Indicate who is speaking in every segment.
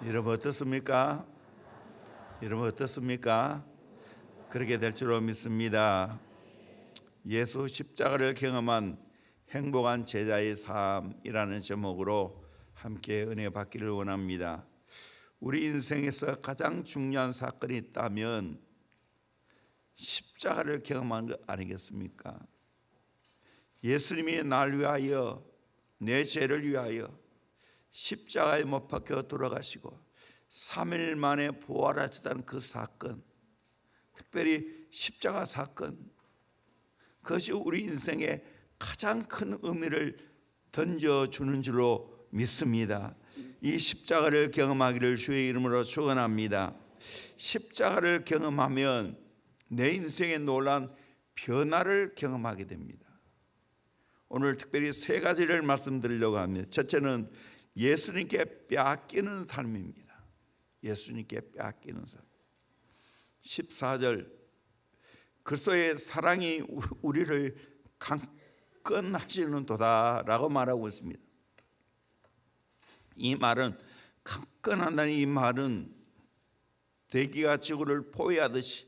Speaker 1: 여러분 어떻습니까? 여러분 어떻습니까? 그렇게 될 줄로 믿습니다. 예수 십자가를 경험한 행복한 제자의 삶이라는 제목으로 함께 은혜 받기를 원합니다. 우리 인생에서 가장 중요한 사건이 있다면 십자가를 경험한 것 아니겠습니까? 예수님이 날 위하여, 내 죄를 위하여 십자가에 못 박혀 돌아가시고 3일 만에 부활하셨다는 그 사건, 특별히 십자가 사건, 그것이 우리 인생에 가장 큰 의미를 던져주는 줄로 믿습니다. 이 십자가를 경험하기를 주의 이름으로 축원합니다. 십자가를 경험하면 내 인생에 놀라운 변화를 경험하게 됩니다. 오늘 특별히 세 가지를 말씀드리려고 합니다. 첫째는 예수님께 빼앗기는 삶입니다. 예수님께 빼앗기는 삶. 14절, 그리스도의 사랑이 우리를 강건하시는도다라고 말하고 있습니다. 이 말은, 강건한다는 이 말은 대기가 지구를 포위하듯이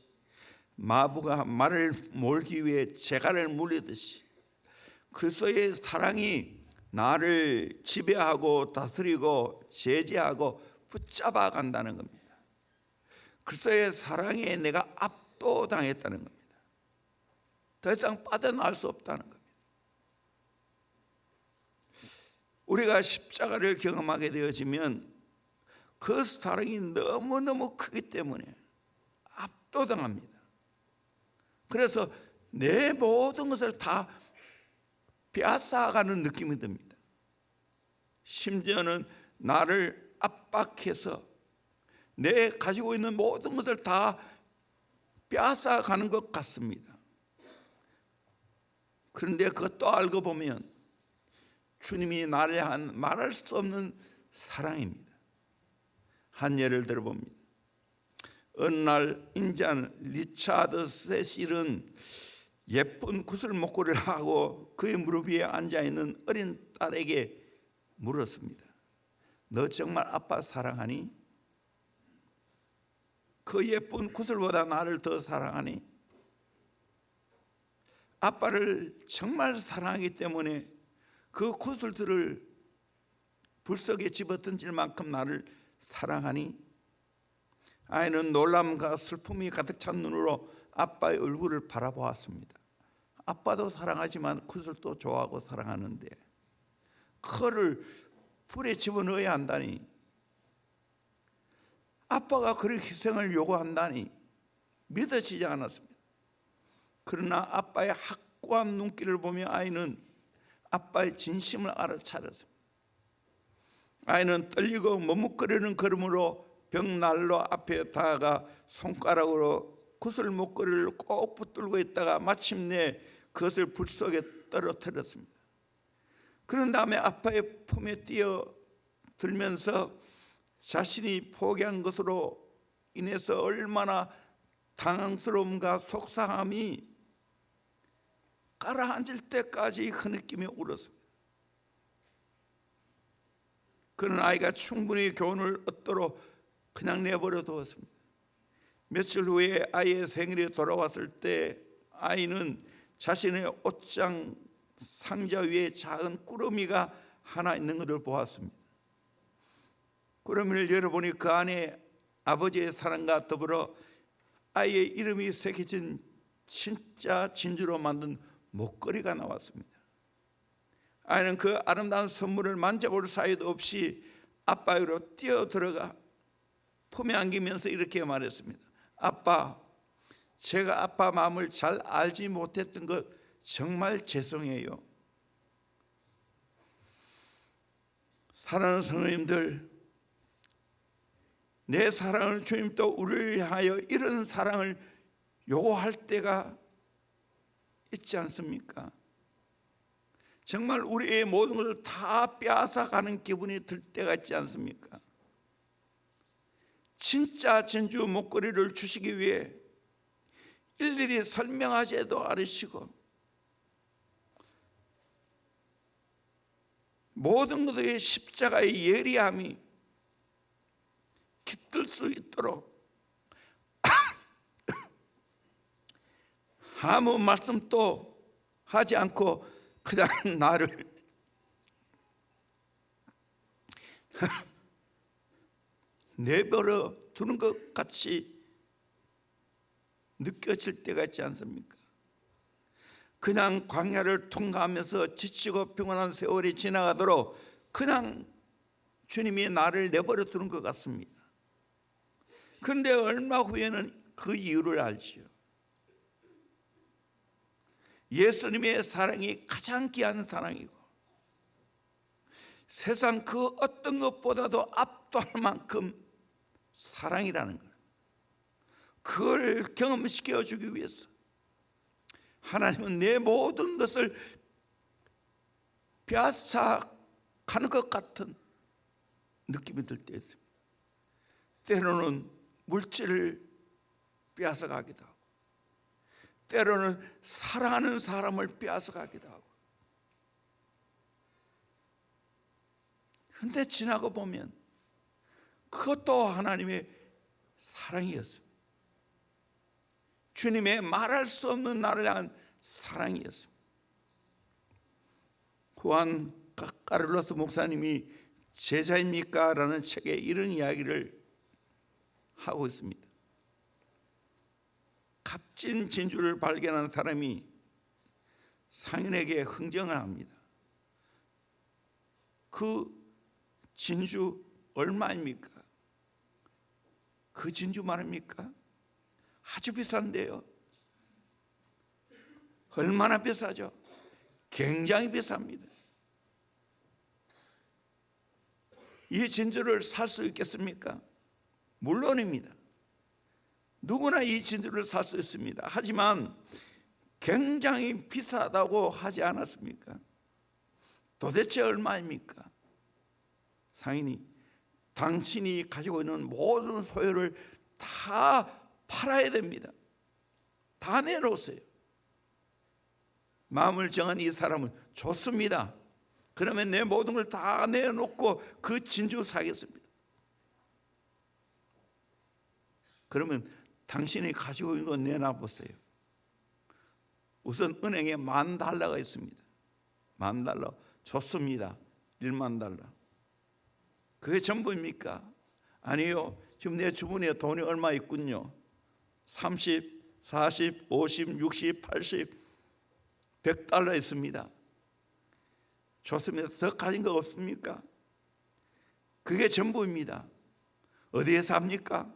Speaker 1: 마부가 말을 몰기 위해 재갈을 물리듯이 그리스도의 사랑이 나를 지배하고 다스리고 제재하고 붙잡아 간다는 겁니다. 그리스도의 사랑에 내가 압도당했다는 겁니다. 더 이상 빠져나올 수 없다는 겁니다. 우리가 십자가를 경험하게 되어지면 그 사랑이 너무너무 크기 때문에 압도당합니다. 그래서 내 모든 것을 다 빼앗아가는 느낌이 듭니다. 심지어는 나를 압박해서 내 가지고 있는 모든 것을 다 빼앗아가는 것 같습니다. 그런데 그것도 알고 보면 주님이 나를 향한 말할 수 없는 사랑입니다. 한 예를 들어봅니다. 어느 날 인자는 리차드 세실은 예쁜 구슬 목걸이를 하고 그의 무릎 위에 앉아있는 어린 딸에게 물었습니다. 너 정말 아빠 사랑하니? 그 예쁜 구슬보다 나를 더 사랑하니? 아빠를 정말 사랑하기 때문에 그 구슬들을 불속에 집어던질 만큼 나를 사랑하니? 아이는 놀람과 슬픔이 가득 찬 눈으로 아빠의 얼굴을 바라보았습니다. 아빠도 사랑하지만 구슬도 좋아하고 사랑하는데 그거를 불에 집어넣어야 한다니, 아빠가 그런 희생을 요구한다니 믿어지지 않았습니다. 그러나 아빠의 확고한 눈길을 보며 아이는 아빠의 진심을 알아차렸습니다. 아이는 떨리고 머뭇거리는 걸음으로 벽난로 앞에 다가가 손가락으로 구슬 목걸이를 꼭 붙들고 있다가 마침내 그것을 불 속에 떨어뜨렸습니다. 그런 다음에 아빠의 품에 뛰어들면서 자신이 포기한 것으로 인해서 얼마나 당황스러움과 속상함이 가라앉을 때까지 흐느끼며 울었습니다. 그는 아이가 충분히 교훈을 얻도록 그냥 내버려 두었습니다. 며칠 후에 아이의 생일이 돌아왔을 때 아이는 자신의 옷장 상자 위에 작은 꾸러미가 하나 있는 것을 보았습니다. 꾸러미를 열어보니 그 안에 아버지의 사랑과 더불어 아이의 이름이 새겨진 진짜 진주로 만든 목걸이가 나왔습니다. 아이는 그 아름다운 선물을 만져볼 사이도 없이 아빠에게로 뛰어들어가 품에 안기면서 이렇게 말했습니다. 아빠, 제가 아빠 마음을 잘 알지 못했던 것 정말 죄송해요. 사랑하는 성도님들, 내 사랑하는 주님도 우리를 위하여 이런 사랑을 요구할 때가 있지 않습니까? 정말 우리의 모든 것을 다 빼앗아가는 기분이 들 때가 있지 않습니까? 진짜 진주 목걸이를 주시기 위해 일일이 설명하지도 않으시고 모든 것의 십자가의 예리함이 뜰 수 있도록 아무 말씀도 하지 않고 그냥 나를 내버려 두는 것 같이 느껴질 때가 있지 않습니까? 그냥 광야를 통과하면서 지치고 피곤한 세월이 지나가도록 그냥 주님이 나를 내버려 두는 것 같습니다. 그런데 얼마 후에는 그 이유를 알지요. 예수님의 사랑이 가장 귀한 사랑이고 세상 그 어떤 것보다도 압도할 만큼 사랑이라는 걸, 그걸 경험시켜 주기 위해서 하나님은 내 모든 것을 빼앗아 가는 것 같은 느낌이 들 때 있습니다. 때로는 물질을 빼앗아 가기도 하고, 때로는 사랑하는 사람을 빼앗아 가기도 하고. 그런데 지나고 보면 그것도 하나님의 사랑이었습니다. 주님의 말할 수 없는 나를 향한 사랑이었습니다. 후안 카를로스 목사님이 제자입니까? 라는 책에 이런 이야기를 하고 있습니다. 값진 진주를 발견한 사람이 상인에게 흥정을 합니다. 그 진주 얼마입니까? 그 진주 말입니까? 아주 비싼데요. 얼마나 비싸죠? 굉장히 비쌉니다. 이 진주를 살 수 있겠습니까? 물론입니다. 누구나 이 진주를 살 수 있습니다. 하지만 굉장히 비싸다고 하지 않았습니까? 도대체 얼마입니까? 상인이 당신이 가지고 있는 모든 소유를 다 팔아야 됩니다. 다 내놓으세요. 마음을 정한 이 사람은 좋습니다. 그러면 내 모든 걸 다 내놓고 그 진주 사겠습니다. 그러면 당신이 가지고 있는 거 내놔보세요. 우선 은행에 $10,000가 있습니다. $10,000 좋습니다. $10,000. 그게 전부입니까? 아니요. 지금 내 주머니에 돈이 얼마 있군요. 30, 40, 50, 60, 80, $100 있습니다. 좋습니다. 더 가진 거 없습니까? 그게 전부입니다. 어디에 삽니까?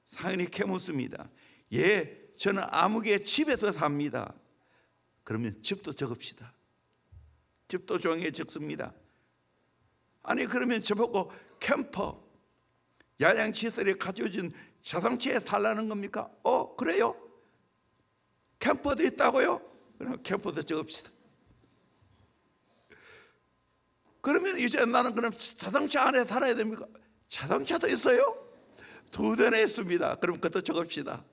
Speaker 1: 상인이 캐묻습니다. 예, 저는 아무개 집에서 삽니다. 그러면 집도 적읍시다. 집도 종이에 적습니다. 아니 그러면 저보고 캠퍼, 야양시설에 가져진 자동차에 살라는 겁니까? 그래요? 캠퍼도 있다고요? 그럼 캠퍼도 적읍시다. 그러면 이제 나는 그럼 자동차 안에 살아야 됩니까? 자동차도 있어요? 2대나 있습니다. 그럼 그것도 적읍시다.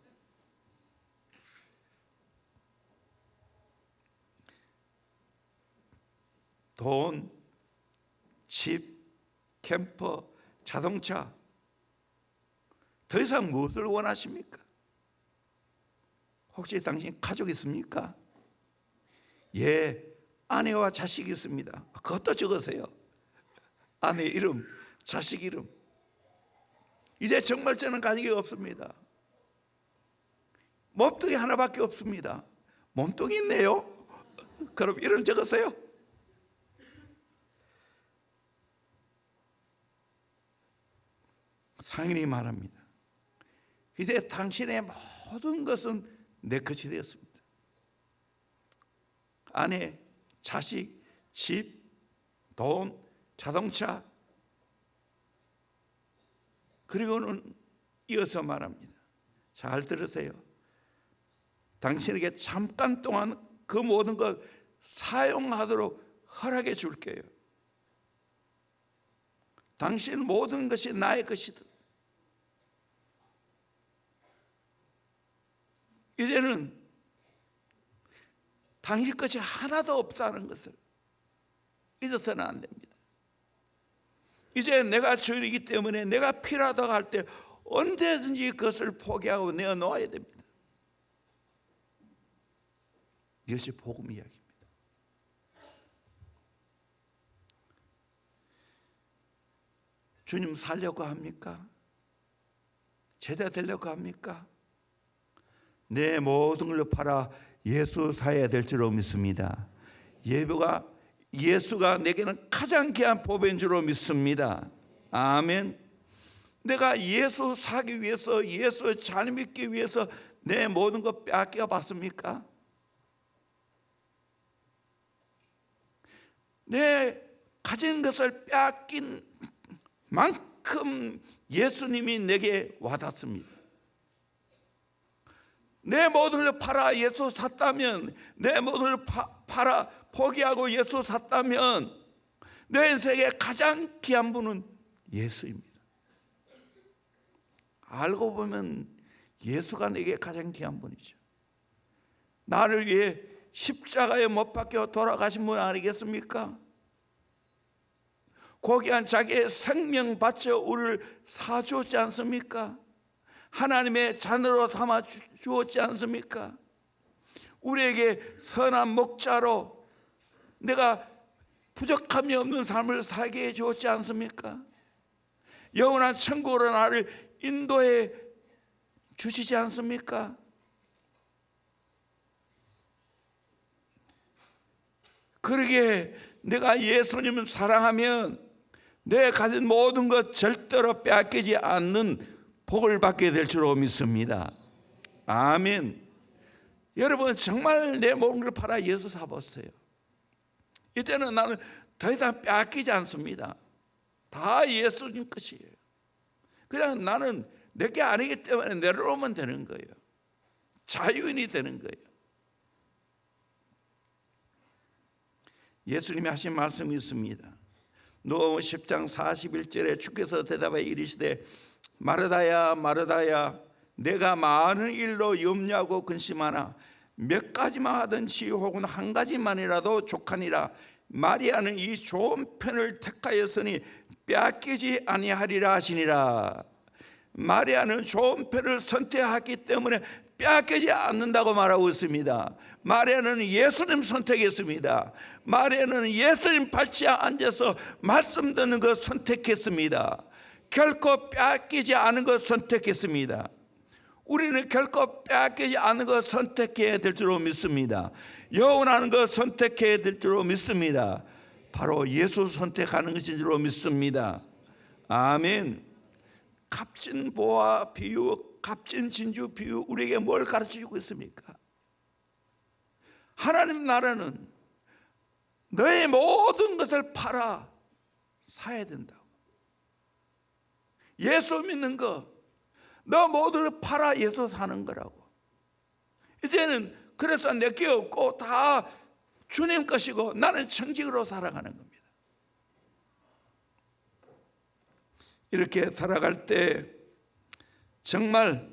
Speaker 1: 돈, 집, 캠퍼, 자동차, 더 이상 무엇을 원하십니까? 혹시 당신 가족 있습니까? 예, 아내와 자식이 있습니다. 그것도 적으세요. 아내 이름, 자식 이름. 이제 정말 저는 가진 게 없습니다. 몸뚱이 하나밖에 없습니다. 몸뚱이 있네요. 그럼 이름 적으세요. 상인이 말합니다. 이제 당신의 모든 것은 내 것이 되었습니다. 아내, 자식, 집, 돈, 자동차. 그리고는 이어서 말합니다. 잘 들으세요. 당신에게 잠깐 동안 그 모든 것 사용하도록 허락해 줄게요. 당신 모든 것이 나의 것이다. 이제는 당신 것이 하나도 없다는 것을 잊어서는 안 됩니다. 이제 내가 주인이기 때문에 내가 필요하다고 할 때 언제든지 그것을 포기하고 내어놓아야 됩니다. 이것이 복음 이야기입니다. 주님 살려고 합니까? 제자 되려고 합니까? 내 모든 걸 팔아 예수 사야 될 줄로 믿습니다. 예수가 내게는 가장 귀한 보배인 줄로 믿습니다. 아멘. 내가 예수 사기 위해서, 예수 잘 믿기 위해서 내 모든 것 빼앗겨 봤습니까? 내 가진 것을 빼앗긴 만큼 예수님이 내게 와닿습니다. 내 모든 걸 팔아 예수 샀다면, 내 모든 걸 팔아 포기하고 예수 샀다면 내 인생에 가장 귀한 분은 예수입니다. 알고 보면 예수가 내게 가장 귀한 분이죠. 나를 위해 십자가에 못 박혀 돌아가신 분 아니겠습니까? 고귀한 자기의 생명 바쳐 우리를 사주었지 않습니까? 하나님의 자녀로 삼아 주었지 않습니까? 우리에게 선한 목자로 내가 부족함이 없는 삶을 살게 해 주었지 않습니까? 영원한 천국으로 나를 인도해 주시지 않습니까? 그러기에 내가 예수님을 사랑하면 내 가진 모든 것 절대로 빼앗기지 않는 복을 받게 될 줄로 믿습니다. 아멘. 여러분 정말 내 몸을 팔아 예수 사봤어요. 이때는 나는 더 이상 빼앗기지 않습니다. 다 예수님 것이에요. 그냥 나는 내게 아니기 때문에 내려오면 되는 거예요. 자유인이 되는 거예요. 예수님이 하신 말씀이 있습니다. 누가복음 10장 41절에 주께서 대답하여 이르시되 마르다야 마르다야 내가 많은 일로 염려하고 근심하나 몇 가지만 하든지 혹은 한 가지만이라도 족하니라. 마리아는 이 좋은 편을 택하였으니 빼앗기지 아니하리라 하시니라. 마리아는 좋은 편을 선택했기 때문에 빼앗기지 않는다고 말하고 있습니다. 마리아는 예수님 선택했습니다. 마리아는 예수님 발치에 앉아서 말씀 듣는 것 선택했습니다. 결코 빼앗기지 않은 것 선택했습니다. 우리는 결코 빼앗기지 않은 것 선택해야 될 줄로 믿습니다. 영원한 것 선택해야 될 줄로 믿습니다. 바로 예수 선택하는 것인 줄로 믿습니다. 아멘. 값진 보화 비유, 값진 진주 비유, 우리에게 뭘 가르쳐주고 있습니까? 하나님 나라는 너의 모든 것을 팔아 사야 된다고. 예수 믿는 거, 너 모든 걸 팔아 예수 사는 거라고. 이제는 그래서 내게 없고 다 주님 것이고 나는 청직으로 살아가는 겁니다. 이렇게 살아갈 때 정말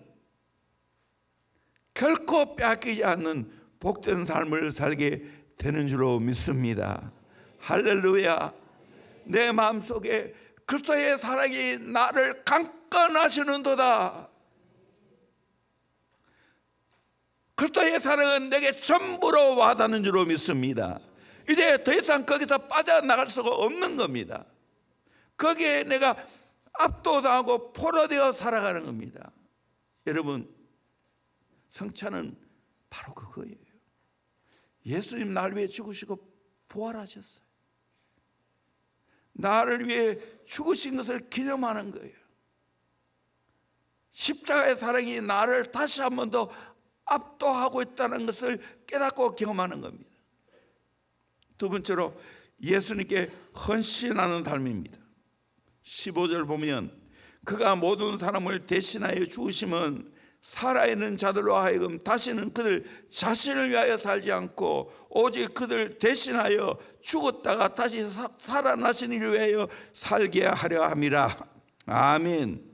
Speaker 1: 결코 빼앗기지 않는 복된 삶을 살게 되는 줄로 믿습니다. 할렐루야. 내 마음속에 그리스도의 사랑이 나를 강건하시는도다. 그리스도의 사랑은 내게 전부로 와닿는 줄로 믿습니다. 이제 더 이상 거기서 빠져나갈 수가 없는 겁니다. 거기에 내가 압도당하고 포로되어 살아가는 겁니다. 여러분, 성찬은 바로 그거예요. 예수님 나를 위해 죽으시고 부활하셨어요. 나를 위해 죽으신 것을 기념하는 거예요. 십자가의 사랑이 나를 다시 한 번 더 압도하고 있다는 것을 깨닫고 경험하는 겁니다. 두 번째로 예수님께 헌신하는 삶입니다. 15절 보면 그가 모든 사람을 대신하여 죽으심은 살아있는 자들로 하여금 다시는 그들 자신을 위하여 살지 않고 오직 그들 대신하여 죽었다가 다시 살아나신 이를 위하여 살게 하려 함이라. 아멘.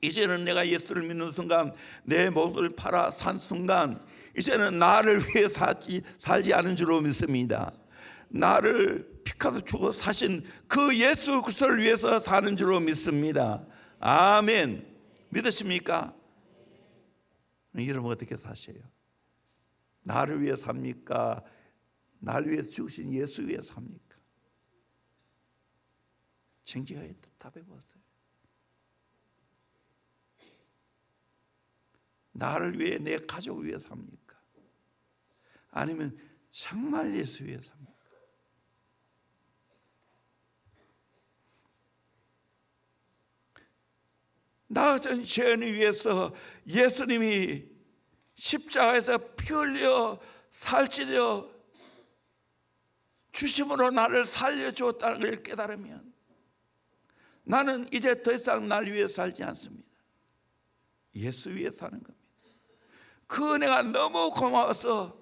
Speaker 1: 이제는 내가 예수를 믿는 순간, 내 몸을 팔아 산 순간, 이제는 나를 위해 살지 않은 줄로 믿습니다. 나를 피카도 주고 사신 그 예수 그리스도를 위해서 사는 줄로 믿습니다. 아멘. 믿으십니까? 여러분 어떻게 사셔요? 나를 위해 삽니까? 나를 위해 죽으신 예수 위해 삽니까? 정직하게 답해보세요. 나를 위해, 내 가족을 위해 삽니까? 아니면 정말 예수 위해 삽니까? 나 같은 죄인을 위해서 예수님이 십자가에서 피 흘려 살찌려 주심으로 나를 살려주었다는 걸 깨달으면 나는 이제 더 이상 날 위해 살지 않습니다. 예수 위해 사는 겁니다. 그 은혜가 너무 고마워서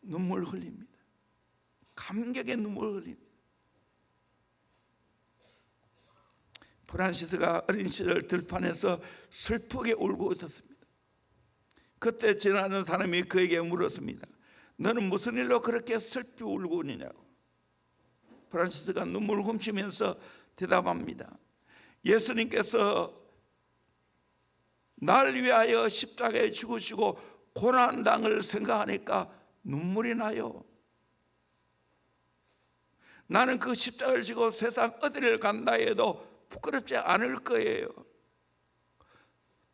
Speaker 1: 눈물 흘립니다. 감격의 눈물 흘립니다. 프란시스가 어린 시절 들판에서 슬프게 울고 있었습니다. 그때 지나가는 사람이 그에게 물었습니다. 너는 무슨 일로 그렇게 슬피 울고 있느냐고. 프란시스가 눈물을 훔치면서 대답합니다. 예수님께서 날 위하여 십자가에 죽으시고 고난당을 생각하니까 눈물이 나요. 나는 그 십자가를 지고 세상 어디를 간다 해도 부끄럽지 않을 거예요.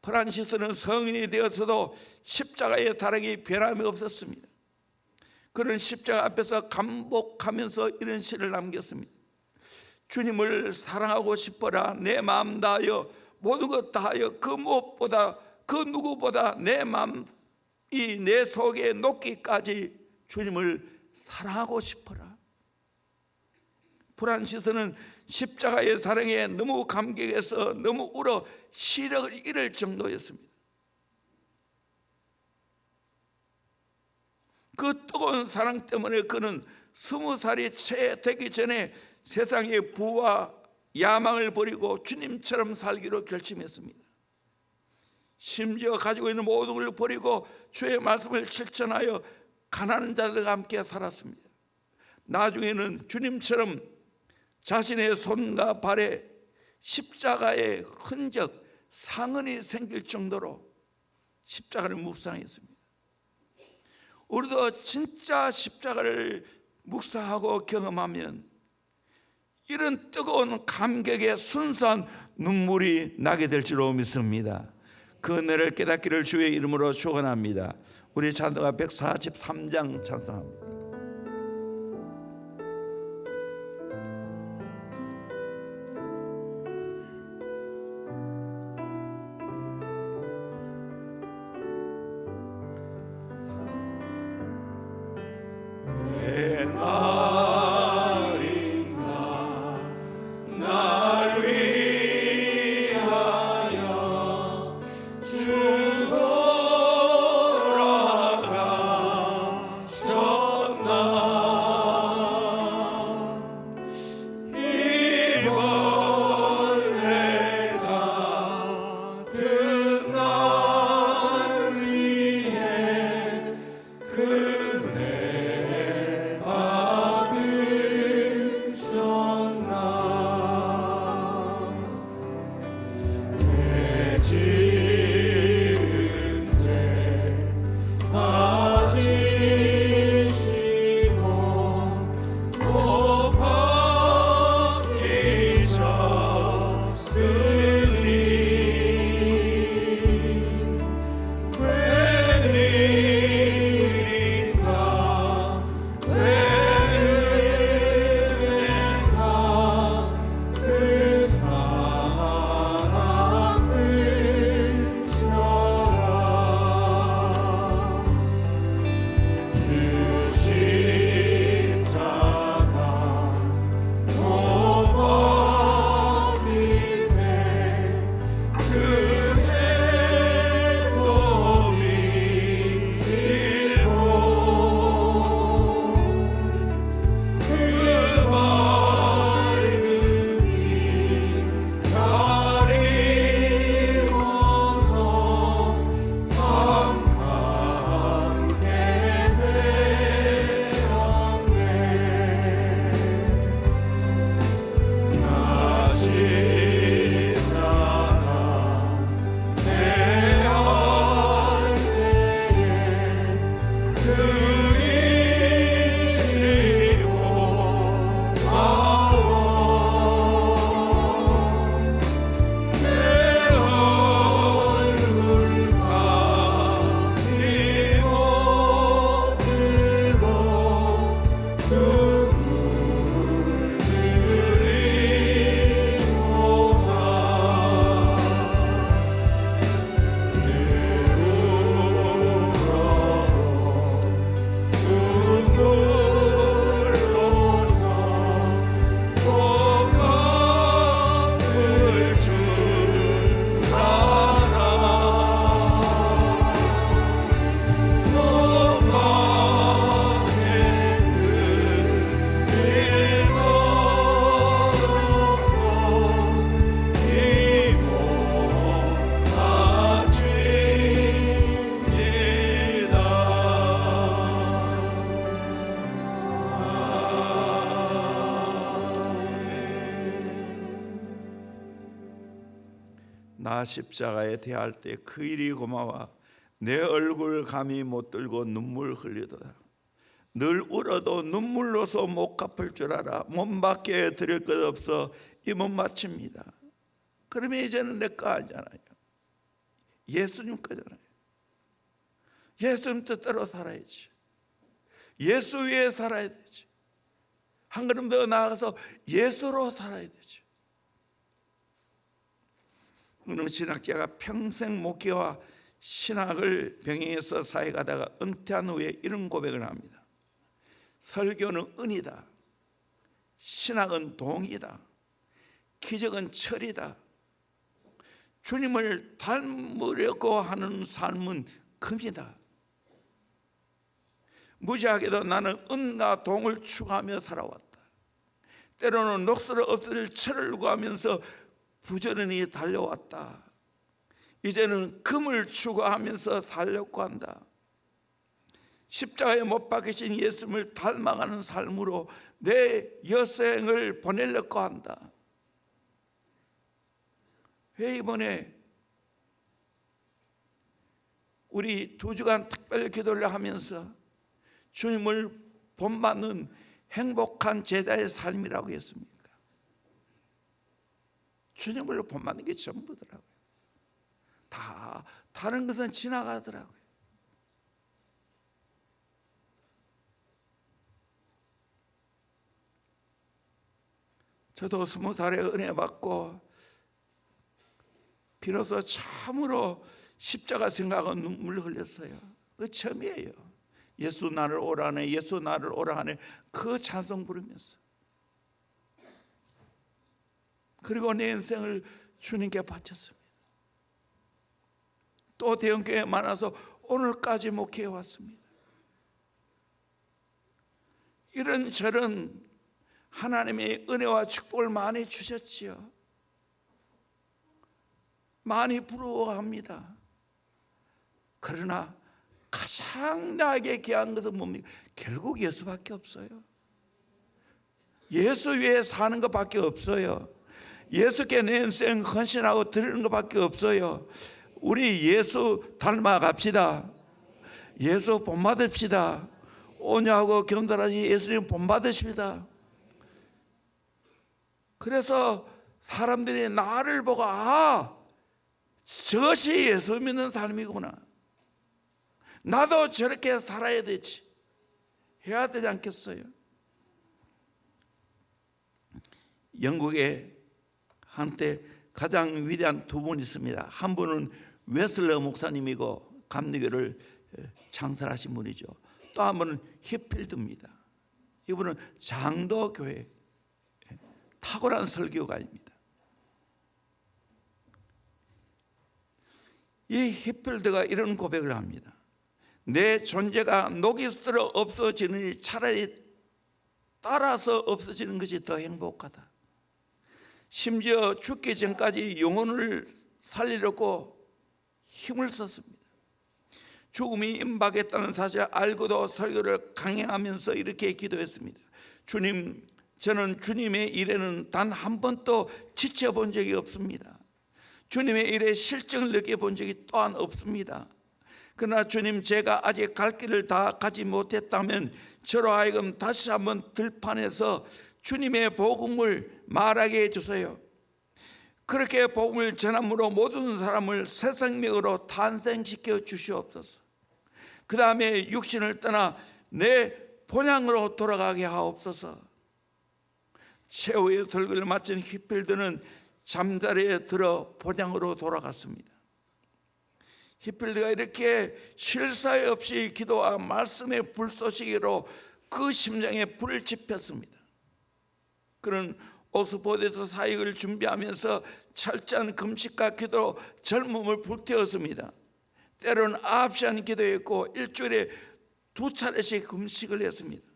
Speaker 1: 프란시스는 성인이 되어서도 십자가의 다락이 변함이 없었습니다. 그는 십자가 앞에서 감복하면서 이런 시를 남겼습니다. 주님을 사랑하고 싶어라. 내 마음 다하여 모든 것 다하여 그 무엇보다 그 누구보다 내 마음이 내 속에 녹기까지 주님을 사랑하고 싶어라. 프란시스는 십자가의 사랑에 너무 감격해서 너무 울어 시력을 잃을 정도였습니다. 그 뜨거운 사랑 때문에 그는 20살이 채 되기 전에 세상의 부와 야망을 버리고 주님처럼 살기로 결심했습니다. 심지어 가지고 있는 모든 걸 버리고 주의 말씀을 실천하여 가난한 자들과 함께 살았습니다. 나중에는 주님처럼 자신의 손과 발에 십자가의 흔적, 상흔이 생길 정도로 십자가를 묵상했습니다. 우리도 진짜 십자가를 묵상하고 경험하면 이런 뜨거운 감격의 순수한 눈물이 나게 될 줄로 믿습니다. 그 은혜를 깨닫기를 주의 이름으로 축원합니다. 우리 찬송가 143장 찬송합니다. 나 십자가에 대할 때 그 일이 고마워 내 얼굴 감히 못 들고 눈물 흘리도다. 늘 울어도 눈물로서 못 갚을 줄 알아. 몸밖에 드릴 것 없어 이 몸 마칩니다. 그러면 이제는 내 거 아니잖아요. 예수님 거잖아요. 예수님 뜻대로 살아야지. 예수 위에 살아야 되지. 한 걸음 더 나아가서 예수로 살아야 되지. 어느 신학자가 평생 목회와 신학을 병행해서 사회 가다가 은퇴한 후에 이런 고백을 합니다. 설교는 은이다. 신학은 동이다. 기적은 철이다. 주님을 닮으려고 하는 삶은 금이다. 무지하게도 나는 은과 동을 추구하며 살아왔다. 때로는 녹슬어 없어질 철을 구하면서 부지런히 달려왔다. 이제는 금을 추구하면서 살려고 한다. 십자가에 못 박히신 예수님을 닮아가는 삶으로 내 여생을 보내려고 한다. 왜 이번에 우리 2주간 특별 기도를 하면서 주님을 본받는 행복한 제자의 삶이라고 했습니까? 주님을 본받는 게 전부더라고요. 다 다른 것은 지나가더라고요. 저도 20살에 은혜 받고 비로소 참으로 십자가 생각하고 눈물 흘렸어요. 그 처음이에요. 예수 나를 오라네, 예수 나를 오라하네, 그 찬송 부르면서. 그리고 내 인생을 주님께 바쳤습니다. 또 대형교회 많아서 오늘까지 목회해 왔습니다. 이런저런 하나님의 은혜와 축복을 많이 주셨지요. 많이 부러워합니다. 그러나 가장 나에게 귀한 것은 뭡니까? 결국 예수밖에 없어요. 예수 위에 사는 것밖에 없어요. 예수께 내 인생 헌신하고 드리는 것밖에 없어요. 우리 예수 닮아갑시다. 예수 본받읍시다. 온유하고 겸손하시 예수님 본받으십니다. 그래서 사람들이 나를 보고 저것이 예수 믿는 삶이구나. 나도 저렇게 살아야 되지. 해야 되지 않겠어요? 영국에 한때 가장 위대한 2분 있습니다. 한 분은 웨슬러 목사님이고 감리교를 창설하신 분이죠. 또 한 분은 히필드입니다. 이분은 장도교회 탁월한 설교가입니다. 이 히필드가 이런 고백을 합니다. 내 존재가 녹이 슬어 없어지느니 차라리 따라서 없어지는 것이 더 행복하다. 심지어 죽기 전까지 영혼을 살리려고 힘을 썼습니다. 죽음이 임박했다는 사실을 알고도 설교를 강행하면서 이렇게 기도했습니다. 주님, 저는 주님의 일에는 단 한 번도 지쳐본 적이 없습니다. 주님의 일에 실증을 느껴본 적이 또한 없습니다. 그러나 주님, 제가 아직 갈 길을 다 가지 못했다면 저로 하여금 다시 한번 들판에서 주님의 복음을 말하게 해주세요. 그렇게 복음을 전함으로 모든 사람을 새 생명으로 탄생시켜 주시옵소서. 그 다음에 육신을 떠나 내 본향으로 돌아가게 하옵소서. 최후의 설교를 마친 휘필드는 잠자리에 들어 본향으로 돌아갔습니다. 휘필드가 이렇게 쉴 사이 없이 기도와 말씀의 불쏘시개로 그 심장에 불을 지폈습니다. 그는 옥스퍼드에서 사역을 준비하면서 철저한 금식과 기도로 젊음을 불태웠습니다. 때로는 9시간 기도했고 일주일에 2차례씩 금식을 했습니다.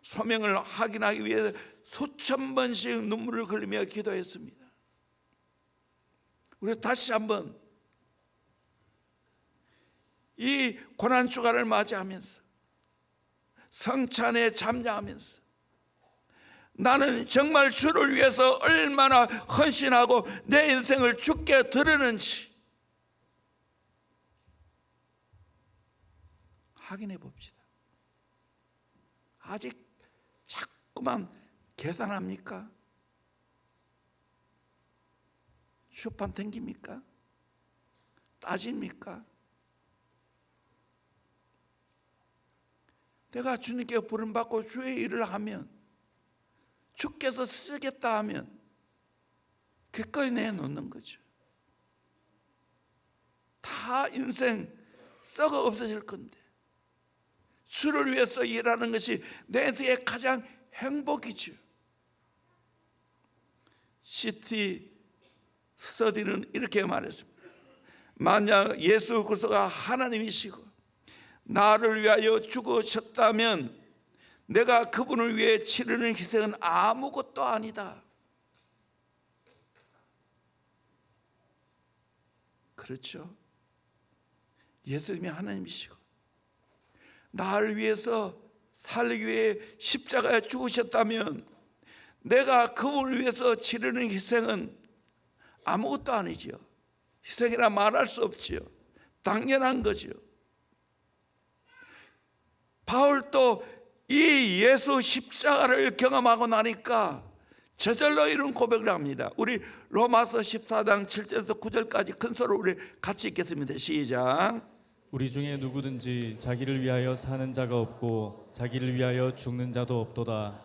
Speaker 1: 소명을 확인하기 위해 수천 번씩 눈물을 흘리며 기도했습니다. 우리 다시 한번 이 고난주간을 맞이하면서 성찬에 참여하면서 나는 정말 주를 위해서 얼마나 헌신하고 내 인생을 주께 드리는지 확인해 봅시다. 아직 자꾸만 계산합니까? 주판 땡깁니까? 따집니까? 내가 주님께 부름받고 주의 일을 하면, 주께서 쓰겠다 하면 기꺼이 내놓는 거죠. 다 인생 썩어 없어질 건데 주를 위해서 일하는 것이 내 인생의 가장 행복이죠. 시티 스터디는 이렇게 말했습니다. 만약 예수 그리스도가 하나님이시고 나를 위하여 죽으셨다면 내가 그분을 위해 치르는 희생은 아무것도 아니다. 그렇죠. 예수님이 하나님이시고 나를 위해서 살기 위해 십자가에 죽으셨다면 내가 그분을 위해서 치르는 희생은 아무것도 아니지요. 희생이라 말할 수 없지요. 당연한 거지요. 바울도 이 예수 십자가를 경험하고 나니까 저절로 이런 고백을 합니다. 우리 로마서 14장 7절에서 9절까지 큰 소리로 우리 같이 읽겠습니다. 시작.
Speaker 2: 우리 중에 누구든지 자기를 위하여 사는 자가 없고 자기를 위하여 죽는 자도 없도다.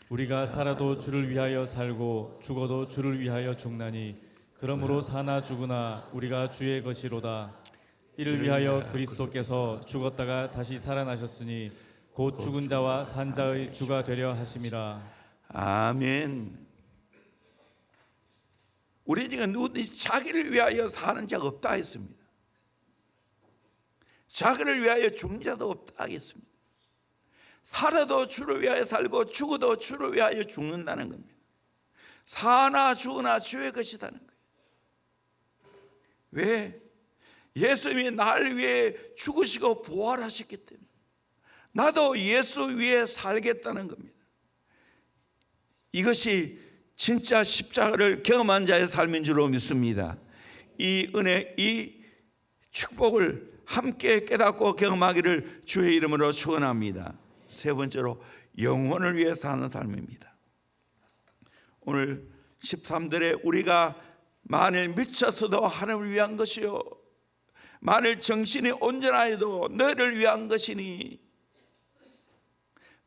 Speaker 2: 우리가 살아도 주를 위하여 살고 죽어도 주를 위하여 죽나니 그러므로 사나 죽으나 우리가 주의 것이로다. 이를 위하여 그리스도께서 죽었다가 다시 살아나셨으니 곧 죽은 자와 산 자의 주가 되려 하심이라.
Speaker 1: 아멘. 우리 중에 누구든지 자기를 위하여 사는 자가 없다 했습니다. 자기를 위하여 죽는 자도 없다 하겠습니다. 살아도 주를 위하여 살고 죽어도 주를 위하여 죽는다는 겁니다. 사나 죽으나 주의 것이라는 거예요. 왜? 예수님이 나를 위해 죽으시고 부활하셨기 때문에 나도 예수 위에 살겠다는 겁니다. 이것이 진짜 십자가를 경험한 자의 삶인 줄로 믿습니다. 이 은혜, 이 축복을 함께 깨닫고 경험하기를 주의 이름으로 축원합니다. 세 번째로 영혼을 위해 사는 삶입니다. 오늘 13절에 우리가 만일 미쳤어도 하나님을 위한 것이요 만일 정신이 온전하여도 너희를 위한 것이니.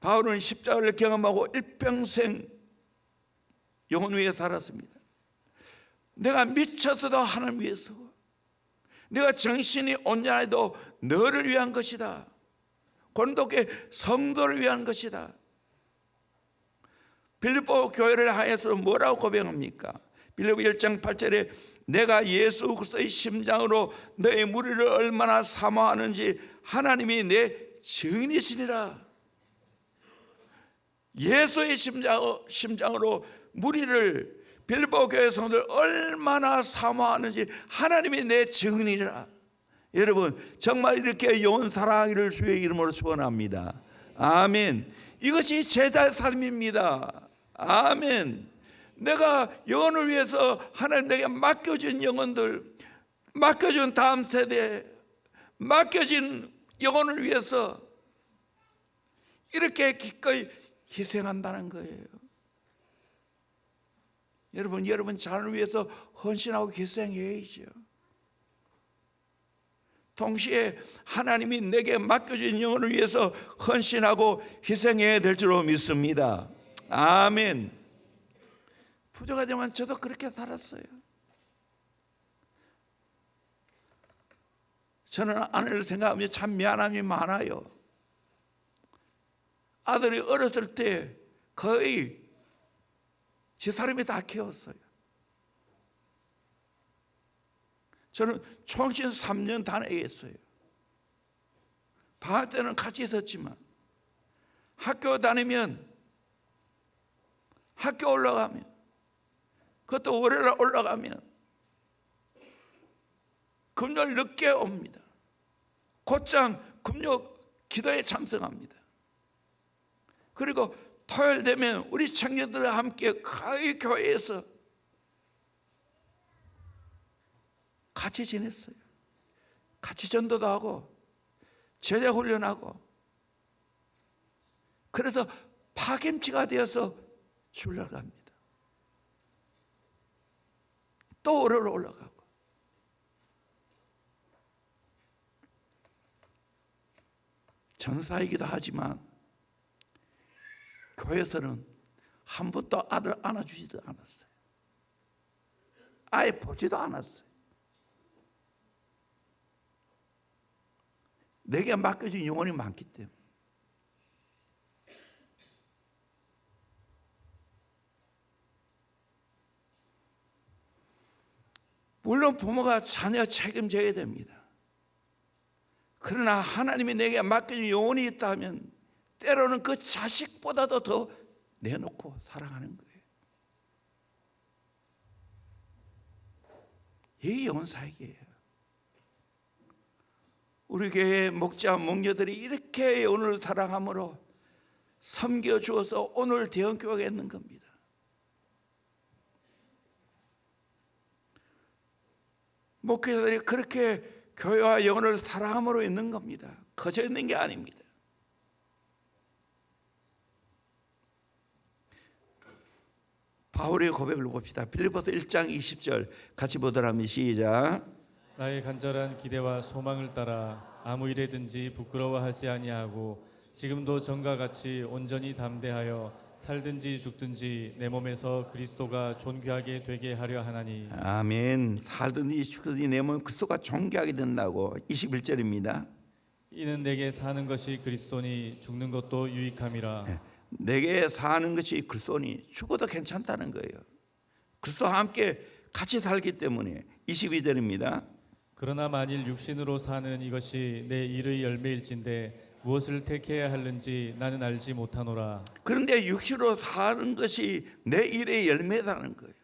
Speaker 1: 바울은 십자가를 경험하고 일평생 영혼 위에 살았습니다. 내가 미쳤어도 하나님 위해서, 내가 정신이 온전해도 너를 위한 것이다. 고린도교회 성도를 위한 것이다. 빌립보 교회를 하여서 뭐라고 고백합니까? 빌립보 1장 8절에 내가 예수 그리스도의 심장으로 너의 무리를 얼마나 사모하는지 하나님이 내 증인이시니라. 예수의 심장으로 무리를 빌립보 교회 성도를 얼마나 사모하는지 하나님이 내 증인이라. 여러분 정말 이렇게 영원 사랑하기를 주의 이름으로 축원합니다. 아멘. 이것이 제자의 삶입니다. 아멘. 내가 영혼을 위해서 하나님 내게 맡겨준 영혼들, 맡겨준 다음 세대, 맡겨진 영혼을 위해서 이렇게 기꺼이 희생한다는 거예요. 여러분 자녀를 위해서 헌신하고 희생해야죠. 동시에 하나님이 내게 맡겨진 영혼을 위해서 헌신하고 희생해야 될 줄로 믿습니다. 아멘. 부족하지만 저도 그렇게 살았어요. 저는 아내를 생각하면 참 미안함이 많아요. 아들이 어렸을 때 거의 제 사람이 다 키웠어요. 저는 총신 3년 단회에 있어요. 방학 때는 같이 있었지만 학교 다니면, 학교 올라가면, 그것도 월요일 올라가면 금요일 늦게 옵니다. 곧장 금요 기도에 참석합니다. 그리고 토요일 되면 우리 청년들과 함께 거의 교회에서 같이 지냈어요. 같이 전도도 하고 제자 훈련하고, 그래서 파김치가 되어서 주일날 갑니다. 또 월요일 올라가고. 전사이기도 하지만 교회에서는 한 번도 아들 안아주지도 않았어요. 아예 보지도 않았어요. 내게 맡겨진 영혼이 많기 때문에. 물론 부모가 자녀 책임져야 됩니다. 그러나 하나님이 내게 맡겨진 영혼이 있다면 때로는 그 자식보다도 더 내놓고 사랑하는 거예요. 이게 영혼 사역이에요. 우리 교회 목자 목녀들이 이렇게 영혼을 사랑함으로 섬겨주어서 오늘 대형교회가 있는 겁니다. 목회자들이 그렇게 교회와 영혼을 사랑함으로 있는 겁니다. 커져 있는 게 아닙니다. 바울의 고백을 봅시다. 빌립보서 1장 20절 같이 보도록 합니다. 시작.
Speaker 2: 나의 간절한 기대와 소망을 따라 아무 일에든지 부끄러워하지 아니하고 지금도 전과 같이 온전히 담대하여 살든지 죽든지 내 몸에서 그리스도가 존귀하게 되게 하려 하나니.
Speaker 1: 아멘. 살든지 죽든지 내 몸 그리스도가 존귀하게 된다고. 21절입니다.
Speaker 2: 이는 내게 사는 것이 그리스도니 죽는 것도 유익함이라.
Speaker 1: 내게 사는 것이 그리스도니 죽어도 괜찮다는 거예요. 그리스도와 함께 같이 살기 때문에. 22절입니다.
Speaker 2: 그러나 만일 육신으로 사는 이것이 내 일의 열매일진데 무엇을 택해야 하는지 나는 알지 못하노라.
Speaker 1: 그런데 육신으로 사는 것이 내 일의 열매라는 거예요.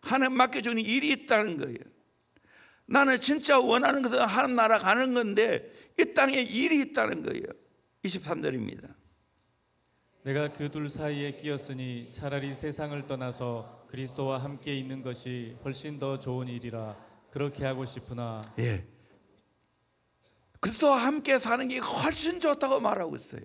Speaker 1: 하나님 맡겨주는 일이 있다는 거예요. 나는 진짜 원하는 것은 하나님 나라 가는 건데 이 땅에 일이 있다는 거예요. 23절입니다.
Speaker 2: 내가 그 둘 사이에 끼었으니 차라리 세상을 떠나서 그리스도와 함께 있는 것이 훨씬 더 좋은 일이라 그렇게 하고 싶으나.
Speaker 1: 예. 그리스도와 함께 사는 게 훨씬 좋다고 말하고 있어요.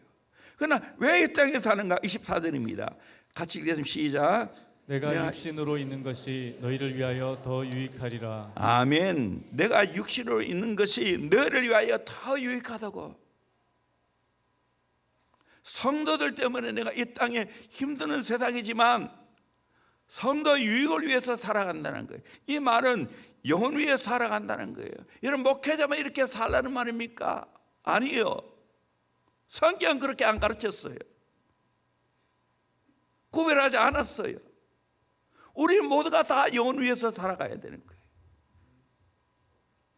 Speaker 1: 그러나 왜 이 땅에 사는가? 24절입니다. 같이 읽겠습니다. 시작.
Speaker 2: 내가 육신으로 있는 것이 너희를 위하여 더 유익하리라.
Speaker 1: 아멘. 내가 육신으로 있는 것이 너희를 위하여 더 유익하다고. 성도들 때문에 내가 이 땅에 힘드는 세상이지만 성도 유익을 위해서 살아간다는 거예요. 이 말은 영혼 위해 살아간다는 거예요. 여러분, 목회자만 이렇게 살라는 말입니까? 아니에요. 성경은 그렇게 안 가르쳤어요. 구별하지 않았어요. 우리 모두가 다 영혼 위해서 살아가야 되는 거예요.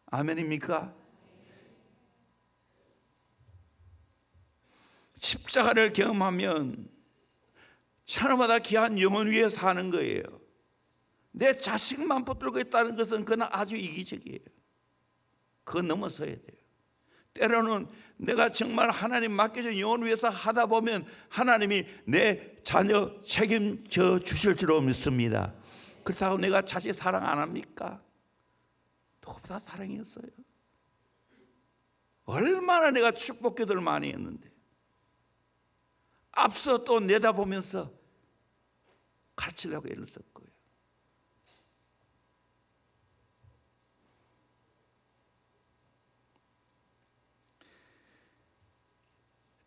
Speaker 1: 아멘입니까? 십자가를 경험하면 하나마다 귀한 영혼 위에 사는 거예요. 내 자식만 붙들고 있다는 것은 그건 아주 이기적이에요. 그거 넘어서야 돼요. 때로는 내가 정말 하나님 맡겨준 영혼을 위해서 하다 보면 하나님이 내 자녀 책임져 주실 줄로 믿습니다. 그렇다고 내가 자식 사랑 안 합니까? 그보다 사랑했어요. 얼마나 내가 축복 기도를 많이 했는데, 앞서 또 내다보면서 가르치려고 애를 썼고요.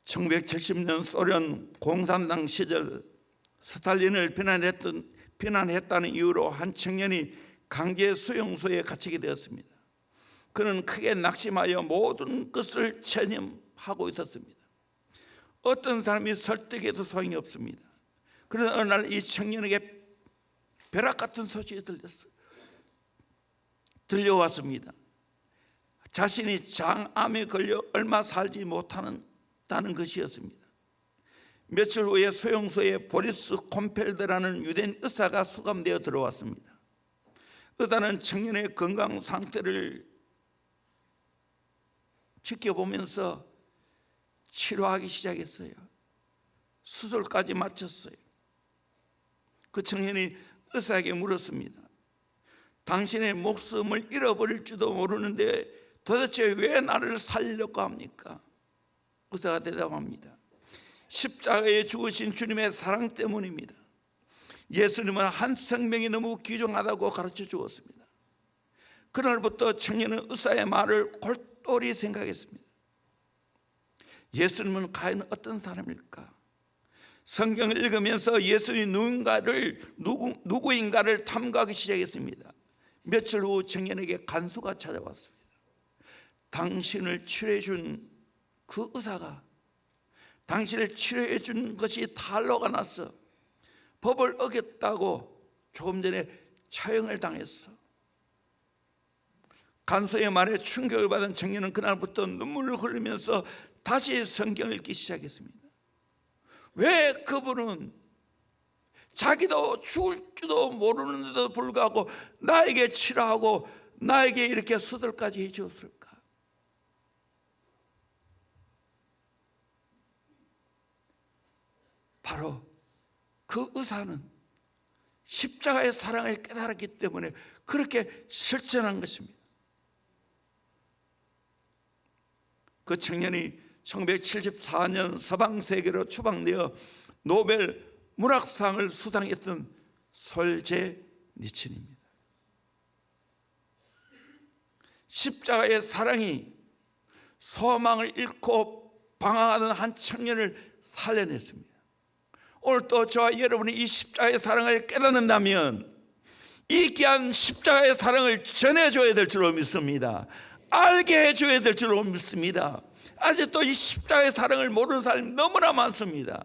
Speaker 1: (1970년) 소련 공산당 시절 스탈린을 비난했다는 이유로 한 청년이 강제 수용소에 갇히게 되었습니다. 그는 크게 낙심하여 모든 것을 체념하고 있었습니다. 어떤 사람이 설득해도 소용이 없습니다. 그러나 어느 날 이 청년에게 벼락 같은 소식이 들려왔습니다. 자신이 장암에 걸려 얼마 살지 못한다는 것이었습니다. 며칠 후에 수용소에 보리스 콤펠드라는 유대인 의사가 수감되어 들어왔습니다. 의사는 청년의 건강 상태를 지켜보면서 치료하기 시작했어요. 수술까지 마쳤어요. 그 청년이 의사에게 물었습니다. 당신의 목숨을 잃어버릴지도 모르는데 도대체 왜 나를 살리려고 합니까? 의사가 대답합니다. 십자가에 죽으신 주님의 사랑 때문입니다. 예수님은 한 생명이 너무 귀중하다고 가르쳐 주었습니다. 그날부터 청년은 의사의 말을 골똘히 생각했습니다. 예수님은 과연 어떤 사람일까? 성경을 읽으면서 예수님이 누구인가를 탐구하기 시작했습니다. 며칠 후 청년에게 간수가 찾아왔습니다. 당신을 치료해 준 그 의사가 당신을 치료해 준 것이 탄로가 나서 법을 어겼다고 조금 전에 처형을 당했어. 간수의 말에 충격을 받은 청년은 그날부터 눈물을 흘리면서 다시 성경을 읽기 시작했습니다. 왜 그분은 자기도 죽을지도 모르는데도 불구하고 나에게 치료하고 나에게 이렇게 수술까지 해주었을까? 바로 그 의사는 십자가의 사랑을 깨달았기 때문에 그렇게 실천한 것입니다. 그 청년이 1974년 서방 세계로 추방되어 노벨 문학상을 수상했던 솔제니친입니다. 십자가의 사랑이 소망을 잃고 방황하는 한 청년을 살려냈습니다. 오늘 또 저와 여러분이 이 십자가의 사랑을 깨닫는다면 이 귀한 십자가의 사랑을 전해줘야 될 줄로 믿습니다. 알게 해줘야 될 줄로 믿습니다. 아직도 이 십자가의 사랑을 모르는 사람이 너무나 많습니다.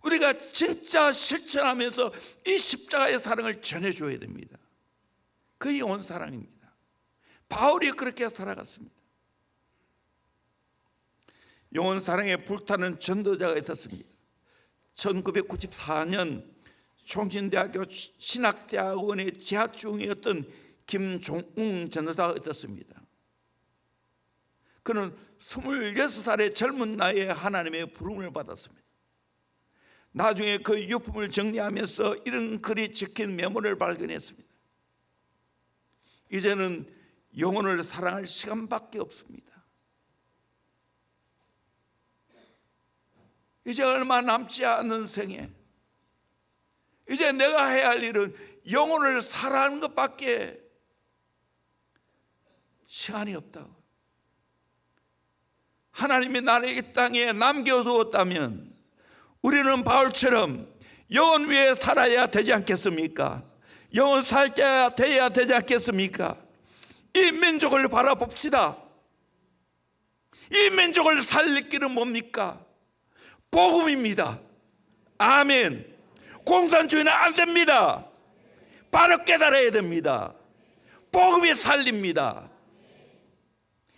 Speaker 1: 우리가 진짜 실천하면서 이 십자가의 사랑을 전해줘야 됩니다. 그게 온 사랑입니다. 바울이 그렇게 살아갔습니다. 영혼 사랑에 불타는 전도자가 있었습니다. 1994년 총신대학교 신학대학원에 재학 중이었던 김종웅 전도사가 있었습니다. 그는 26살의 젊은 나이에 하나님의 부름을 받았습니다. 나중에 그 유품을 정리하면서 이런 글이 적힌 메모를 발견했습니다. 이제는 영혼을 사랑할 시간밖에 없습니다. 이제 얼마 남지 않은 생에 이제 내가 해야 할 일은 영혼을 사랑하는 것밖에 시간이 없다고. 하나님이 나를 이 땅에 남겨두었다면 우리는 바울처럼 영혼 위에 살아야 되지 않겠습니까? 영혼 살게 되어야 되지 않겠습니까? 이 민족을 바라봅시다. 이 민족을 살릴 길은 뭡니까? 복음입니다. 아멘. 공산주의는 안 됩니다. 바로 깨달아야 됩니다. 복음이 살립니다.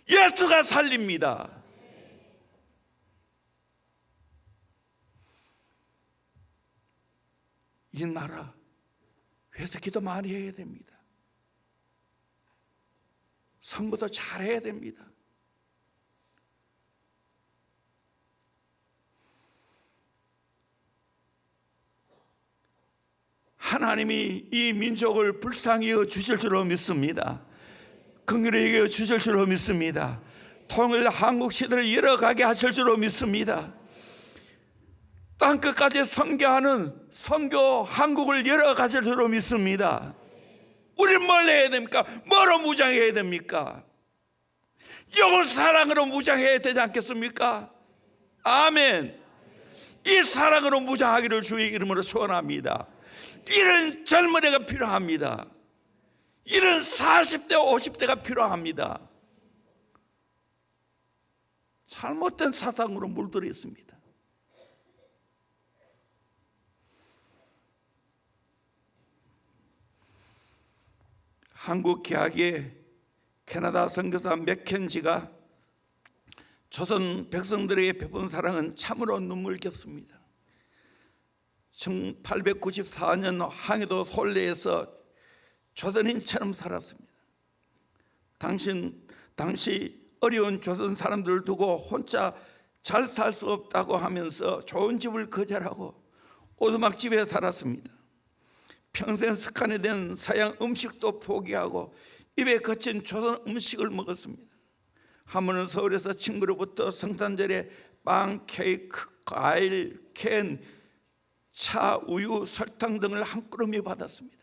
Speaker 1: 예수가 살립니다. 이 나라 위해서 기도 많이 해야 됩니다. 선거도 잘해야 됩니다. 하나님이 이 민족을 불쌍히 여겨 주실 줄로 믿습니다. 긍휼히 여겨 주실 줄로 믿습니다. 통일 한국 시대를 이어가게 하실 줄로 믿습니다. 땅끝까지 선교하는 선교 한국을 열어가실 줄로 믿습니다. 우리는 뭘 해야 됩니까? 뭐로 무장해야 됩니까? 영혼 사랑으로 무장해야 되지 않겠습니까? 아멘. 이 사랑으로 무장하기를 주의 이름으로 소원합니다. 이런 젊은이가 필요합니다. 이런 40대 50대가 필요합니다. 잘못된 사상으로 물들어 있습니다. 한국 개학의 캐나다 선교사 맥켄지가 조선 백성들에게 베푼 사랑은 참으로 눈물겹습니다. 1894년 항해도 솔레에서 조선인처럼 살았습니다. 당시 어려운 조선 사람들을 두고 혼자 잘 살 수 없다고 하면서 좋은 집을 거절하고 오두막집에 살았습니다. 평생 습관이 된 서양 음식도 포기하고 입에 거친 조선 음식을 먹었습니다. 한 번은 서울에서 친구로부터 성탄절에 빵, 케이크, 과일, 캔, 차, 우유, 설탕 등을 한 꾸러미 받았습니다.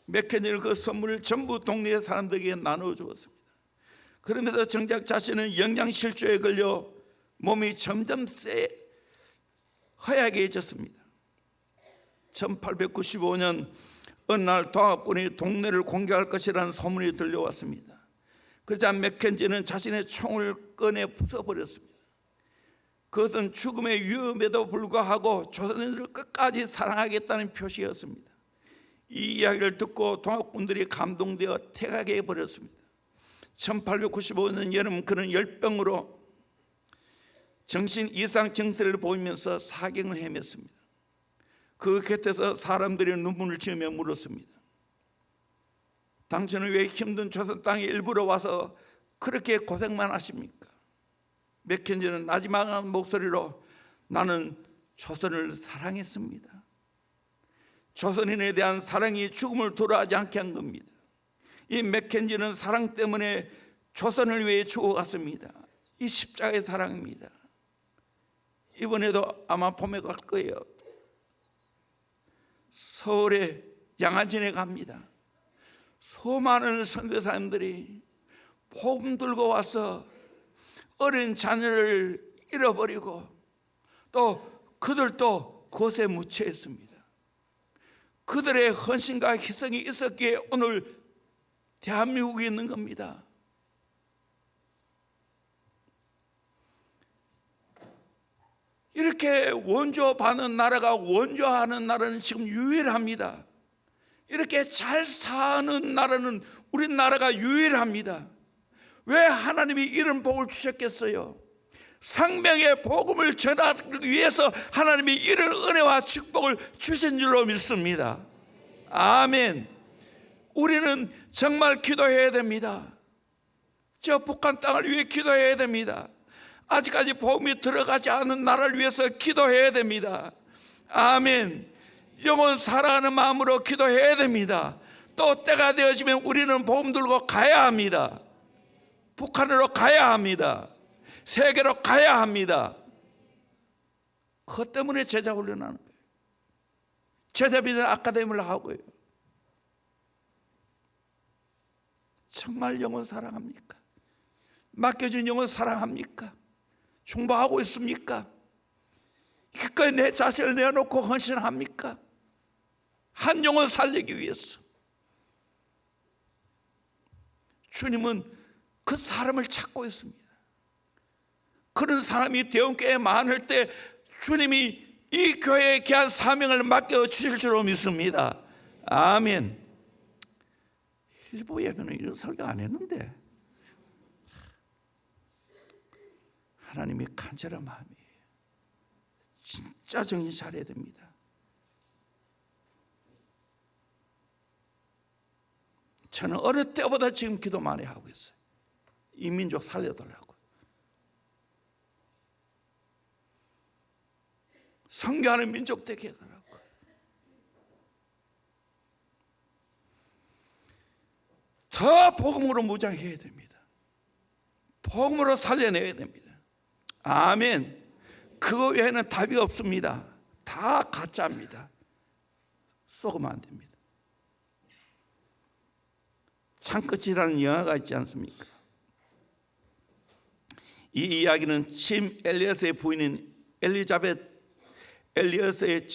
Speaker 1: 맥켄지는 그 선물을 전부 동네 사람들에게 나누어 주었습니다. 그러면서 정작 자신은 영양실조에 걸려 몸이 점점 허약해졌습니다. 1895년 어느 날 동학군이 동네를 공격할 것이라는 소문이 들려왔습니다. 그러자 맥켄지는 자신의 총을 꺼내 부숴버렸습니다. 그것은 죽음의 위험에도 불구하고 조선인들을 끝까지 사랑하겠다는 표시였습니다. 이 이야기를 듣고 동학군들이 감동되어 퇴각해 버렸습니다. 1895년 여름 그는 열병으로 정신 이상 증세를 보이면서 사경을 헤맸습니다. 그 곁에서 사람들이 눈물을 지으며 물었습니다. 당신은 왜 힘든 조선 땅에 일부러 와서 그렇게 고생만 하십니까? 맥켄지는 나지막한 목소리로 나는 조선을 사랑했습니다. 조선인에 대한 사랑이 죽음을 두려워하지 않게 한 겁니다. 이 맥켄지는 사랑 때문에 조선을 위해 죽어갔습니다. 이 십자가의 사랑입니다. 이번에도 아마 봄에 갈 거예요. 서울에 양화진에 갑니다. 수많은 선교사님들이 복음 들고 와서 어린 자녀를 잃어버리고 또 그들도 그것에 묻혀있습니다. 그들의 헌신과 희생이 있었기에 오늘 대한민국이 있는 겁니다. 이렇게 원조받는 나라가 원조하는 나라는 지금 유일합니다. 이렇게 잘 사는 나라는 우리나라가 유일합니다. 왜 하나님이 이런 복을 주셨겠어요? 생명의 복음을 전하기 위해서 하나님이 이런 은혜와 축복을 주신 줄로 믿습니다. 아멘. 우리는 정말 기도해야 됩니다. 저 북한 땅을 위해 기도해야 됩니다. 아직까지 복음이 들어가지 않은 나라를 위해서 기도해야 됩니다. 아멘. 영혼 사랑하는 마음으로 기도해야 됩니다. 또 때가 되어지면 우리는 복음 들고 가야 합니다. 북한으로 가야 합니다. 세계로 가야 합니다. 그것 때문에 제자 훈련하는 거예요. 제자비는 아카데미를 하고요. 정말 영혼 사랑합니까? 맡겨진 영혼 사랑합니까? 충보하고 있습니까? 기꺼이 내 자신을 내어놓고 헌신합니까? 한 영혼 살리기 위해서. 주님은 그 사람을 찾고 있습니다. 그런 사람이 대원교회에 많을 때 주님이 이 교회에 귀한 사명을 맡겨주실 줄로 믿습니다. 아멘. 일부 예배는 이런 설교 안 했는데 하나님이 간절한 마음이에요. 진짜 정신 차려야 됩니다. 저는 어느 때보다 지금 기도 많이 하고 있어요. 이 민족 살려달라고. 선교하는 민족 되게 해달라고. 더 복음으로 무장해야 됩니다. 복음으로 살려내야 됩니다. 아멘. 그거 외에는 답이 없습니다. 다 가짜입니다. 속으면 안 됩니다. 창끝이라는 영화가 있지 않습니까? 이 이야기는 침 엘리엇의 부인인 엘리자벳 엘리엇의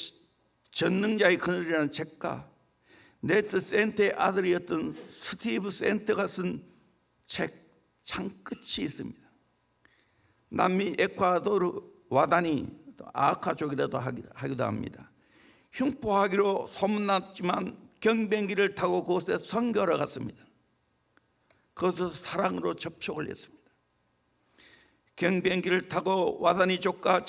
Speaker 1: 전능자의 그늘이라는 책과 네트 센트의 아들이었던 스티브 센트가 쓴 책 창끝이 있습니다. 남미 에콰도르 와다니 아카족이라도 하기도 합니다. 흉포하기로 소문났지만 경비행기를 타고 그곳에 선교하러 갔습니다. 그것도 사랑으로 접촉을 했습니다. 경비행기를 타고 와다니족과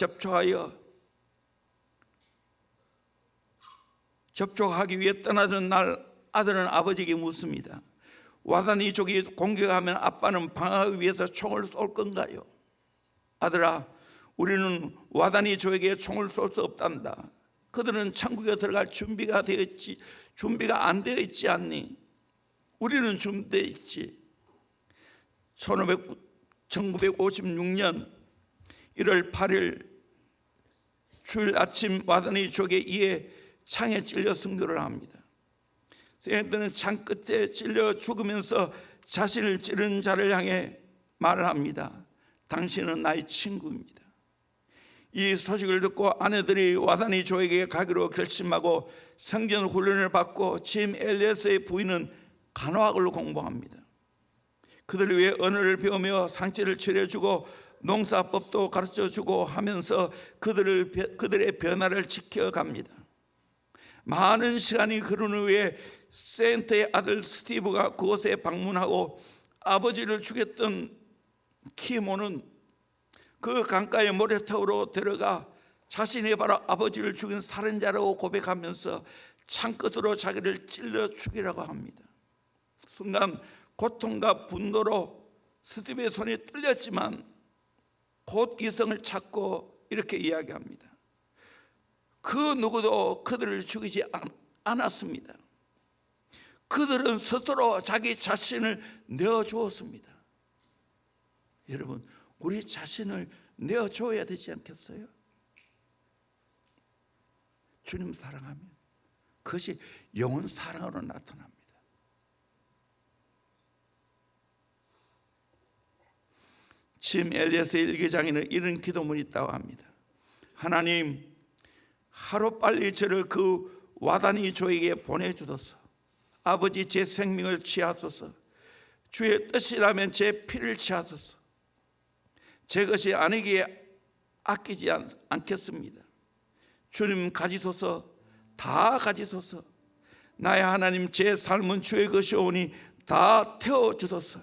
Speaker 1: 접촉하기 위해 떠나던 날 아들은 아버지에게 묻습니다. 와다니족이 공격하면 아빠는 방어하기 위해서 총을 쏠 건가요? 아들아, 우리는 와다니족에게 총을 쏠 수 없단다. 그들은 천국에 들어갈 준비가 안 되어 있지 않니? 우리는 준비되어 있지. 1956년 1월 8일 주일 아침 와다니족에 의해 창에 찔려 순교를 합니다. 세인트는 창 끝에 찔려 죽으면서 자신을 찌른 자를 향해 말을 합니다. 당신은 나의 친구입니다. 이 소식을 듣고 아내들이 와다니족에게 가기로 결심하고 성전 훈련을 받고 침 엘리엇의 부인은 간호학을 공부합니다. 그들을 위해 언어를 배우며 상처를 치료해주고 농사법도 가르쳐주고 하면서 그들의 변화를 지켜갑니다. 많은 시간이 흐른 후에 센트의 아들 스티브가 그곳에 방문하고 아버지를 죽였던 키모는 그 강가의 모래톱으로 들어가 자신이 바로 아버지를 죽인 살인자라고 고백하면서 창끝으로 자기를 찔러 죽이라고 합니다. 순간 고통과 분노로 스티브의 손이 떨렸지만 곧 이성을 찾고 이렇게 이야기합니다. 그 누구도 그들을 죽이지 않았습니다. 그들은 스스로 자기 자신을 내어주었습니다. 여러분, 우리 자신을 내어줘야 되지 않겠어요? 주님 사랑하면 그것이 영원 사랑으로 나타납니다. 침 엘리엇의 일기장에는 이런 기도문이 있다고 합니다. 하나님, 하루빨리 저를 그 와다니족에게 보내주소서. 아버지, 제 생명을 취하소서. 주의 뜻이라면 제 피를 취하소서. 제 것이 아니기에 아끼지 않겠습니다. 주님 가지소서. 다 가지소서. 나의 하나님, 제 삶은 주의 것이오니 다 태워주소서.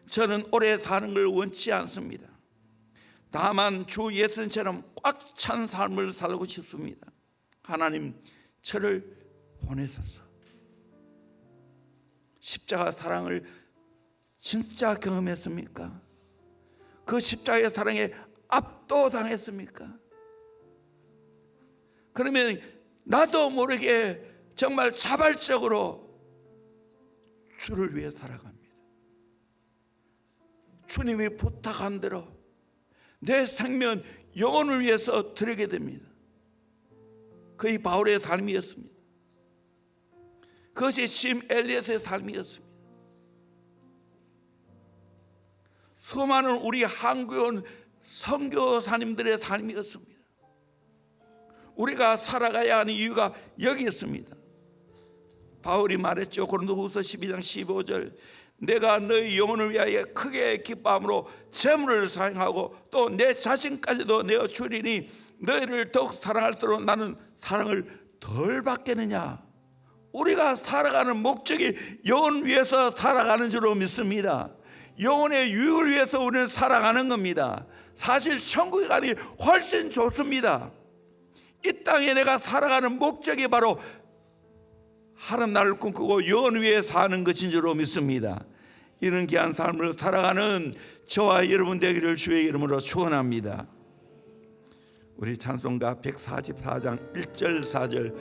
Speaker 1: 저는 오래 사는 걸 원치 않습니다. 다만 주 예수님처럼 꽉 찬 삶을 살고 싶습니다. 하나님, 저를 보내소서. 십자가 사랑을 진짜 경험했습니까? 그 십자가의 사랑에 압도당했습니까? 그러면 나도 모르게 정말 자발적으로 주를 위해 살아갑니다. 주님이 부탁한 대로 내 생명, 영혼을 위해서 드리게 됩니다. 그의 바울의 삶이었습니다. 그것이 침 엘리엇의 삶이었습니다. 수많은 우리 한국에 온 선교사님들의 삶이었습니다. 우리가 살아가야 하는 이유가 여기 있습니다. 바울이 말했죠. 고린도후서 12장 15절, 내가 너희 영혼을 위하여 크게 기뻐함으로 재물을 사용하고 또 내 자신까지도 내어 주리니 너희를 더욱 사랑할수록 나는 사랑을 덜 받겠느냐. 우리가 살아가는 목적이 영혼 위해서 살아가는 줄로 믿습니다. 영혼의 유익을 위해서 우리는 살아가는 겁니다. 사실 천국에 가니 훨씬 좋습니다. 이 땅에 내가 살아가는 목적이 바로 하나님 나라를 꿈꾸고 영혼 위에 사는 것인 줄로 믿습니다. 이런 귀한 삶을 살아가는 저와 여러분 되기를 주의 이름으로 축원합니다. 우리 찬송가 144장 1절 4절